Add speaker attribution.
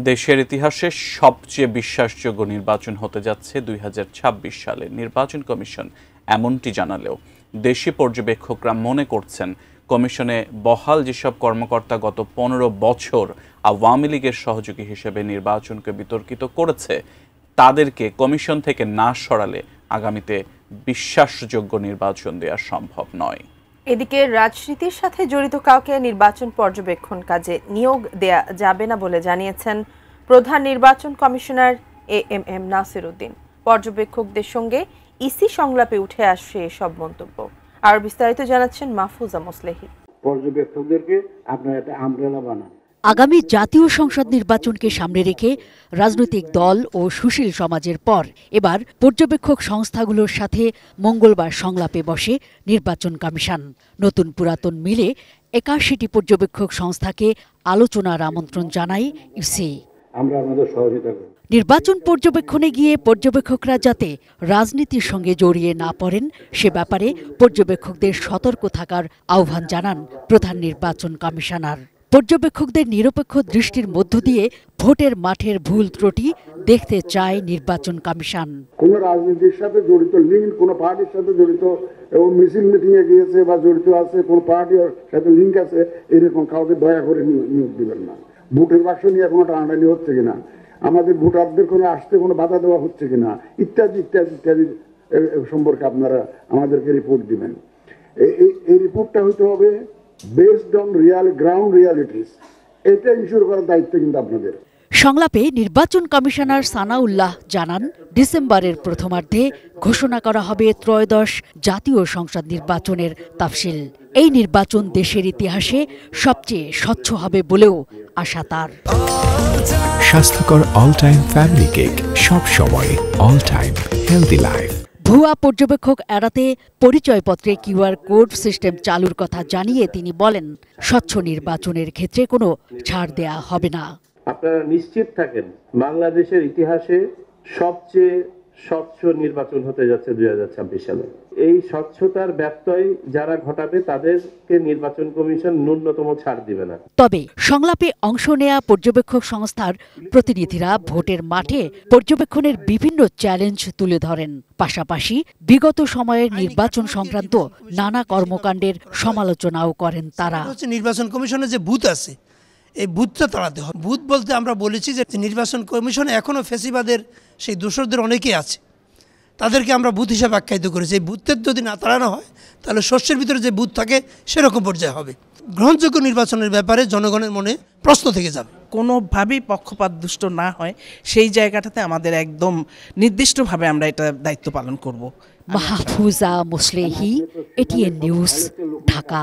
Speaker 1: দেশের ইতিহাসে সবচেয়ে বিশ্বাসযোগ্য নির্বাচন হতে যাচ্ছে ২০২৬ সালে। নির্বাচন কমিশন এমনটি জানালেও দেশি পর্যবেক্ষকরা মনে করছেন কমিশনে বহাল যেসব কর্মকর্তা গত ১৫ বছর আওয়ামী লীগের সহযোগী হিসেবে নির্বাচনকে বিতর্কিত করেছে, তাদেরকে কমিশন থেকে না সরালে আগামীতে বিশ্বাসযোগ্য নির্বাচন দেওয়া সম্ভব নয়।
Speaker 2: এদিকে রাজনীতির সাথে জড়িত কাউকে নির্বাচন পর্যবেক্ষণ কাজে নিয়োগ দেয়া যাবে না বলে জানিয়েছেন প্রধান নির্বাচন কমিশনার এএমএম নাসির উদ্দিন। পর্যবেক্ষকদের সঙ্গে ইসি সংলাপে উঠে আসছে এসব মন্তব্য। আর বিস্তারিত জানাচ্ছেন মাহফুজা মোসলেহি।
Speaker 3: পর্যবেক্ষকদেরকে আপনারা একটা আমব্রেলা বানান।
Speaker 4: আগামী জাতীয় সংসদ নির্বাচনকে সামনে রেখে রাজনৈতিক দল ও সুশীল সমাজের পর এবার পর্যবেক্ষক সংস্থাগুলোর সাথে মঙ্গলবার সংলাপে বসে নির্বাচন কমিশন। নতুন পুরাতন মিলে ৮১টি পর্যবেক্ষক সংস্থাকে আলোচনার আমন্ত্রণ জানায় ইসি।
Speaker 3: আমরা আমাদের সহযোগিতা করব।
Speaker 4: নির্বাচন পর্যবেক্ষণে গিয়ে পর্যবেক্ষকরা যাতে রাজনীতির সঙ্গে জড়িয়ে না পড়েন সে ব্যাপারে পর্যবেক্ষকদের সতর্ক থাকার আহ্বান জানান প্রধান নির্বাচন কমিশনার। পর্যবেক্ষকদের নিরপেক্ষ দৃষ্টির মধ্য দিয়ে ভোটের মাঠের ভুল ত্রুটি দেখতে চায় নির্বাচন কমিশন।
Speaker 3: কোন রাজনীতির সাথে জড়িত লিঙ্ক, কোন পার্টির সাথে জড়িত এবং মিছিল মিটিং এ গিয়েছে বা জড়িত আছে, কোন পার্টির সাথে লিঙ্ক আছে, এরকম কাউকে দয়া করে নিয়োগ দিবেন না। ভোটের বাক্স নিয়ে কোনো টানাটানি হচ্ছে কিনা, আমাদের ভোটারদের কোনো আসতে কোনো বাধা দেওয়া হচ্ছে কিনা, ইত্যাদি ইত্যাদি ইত্যাদি সম্পর্কে আপনারা আমাদেরকে রিপোর্ট দিবেন। এই রিপোর্টটা হইতে হবে বেসড অন গ্রাউন্ড রিয়ালিটিস। এটা ইনশিওর করার দায়িত্ব কিন্তু আপনাদের।
Speaker 4: সংলাপে নির্বাচন কমিশনার সানাউল্লাহ জানান, ডিসেম্বরের প্রথমার্ধে ঘোষণা করা হবে ত্রয়োদশ জাতীয় সংসদ নির্বাচনের তাফসিল। এই নির্বাচন দেশের ইতিহাসে সবচেয়ে স্বচ্ছ হবে বলেও আশা তার।
Speaker 5: স্বাস্থ্যকর অল টাইম ফ্যামিলি কেক, সব সময় অল টাইম হেলদি লাইফ।
Speaker 4: ভুয়া পর্যবেক্ষক এড়াতে পরিচয়পত্রে কিউআর কোড সিস্টেম চালুর কথা জানিয়ে তিনি বলেন, স্বচ্ছ নির্বাচনের ক্ষেত্রে কোনো ছাড় দেয়া হবে না।
Speaker 6: আপনারা নিশ্চিত থাকেন, বাংলাদেশের ইতিহাসে সবচেয়ে স্বচ্ছ নির্বাচন হতে যাচ্ছে ২০২৬ সালে। এই স্বচ্ছতার ব্যত্যয় যারা ঘটাবে তাদেরকে নির্বাচন কমিশন ন্যূনতম ছাড় দিবে না।
Speaker 4: তবে সংলাপে অংশ নেয়া পর্যবেক্ষক সংস্থার প্রতিনিধিরা ভোটের মাঠে পর্যবেক্ষণের বিভিন্ন চ্যালেঞ্জ তুলে ধরেন। পাশাপাশি বিগত সময়ের নির্বাচন সংক্রান্ত নানা কর্মকাণ্ডের সমালোচনাও করেন তারা।
Speaker 7: নির্বাচন কমিশনের যে বুথ আছে, এই বুথটা তাড়াতে হবে। বুথ বলতে আমরা বলেছি যে নির্বাচন কমিশনে এখনও ফেসিবাদের সেই দোসরদের অনেকেই আছে, তাদেরকে আমরা বুথ হিসাবে আখ্যায়িত করেছি। এই বুথের যদি না তাড়ানো হয় তাহলে শস্যের ভিতরে যে বুথ থাকে সেরকম পর্যায়ে হবে। গ্রহণযোগ্য নির্বাচনের ব্যাপারে জনগণের মনে প্রশ্ন থেকে যাবে।
Speaker 8: কোনোভাবেই পক্ষপাত দুষ্ট না হয় সেই জায়গাটাতে আমাদের একদম নির্দিষ্টভাবে আমরা এটা দায়িত্ব পালন করব।
Speaker 4: Mahfuza Moslehi, ATN news, Dhaka.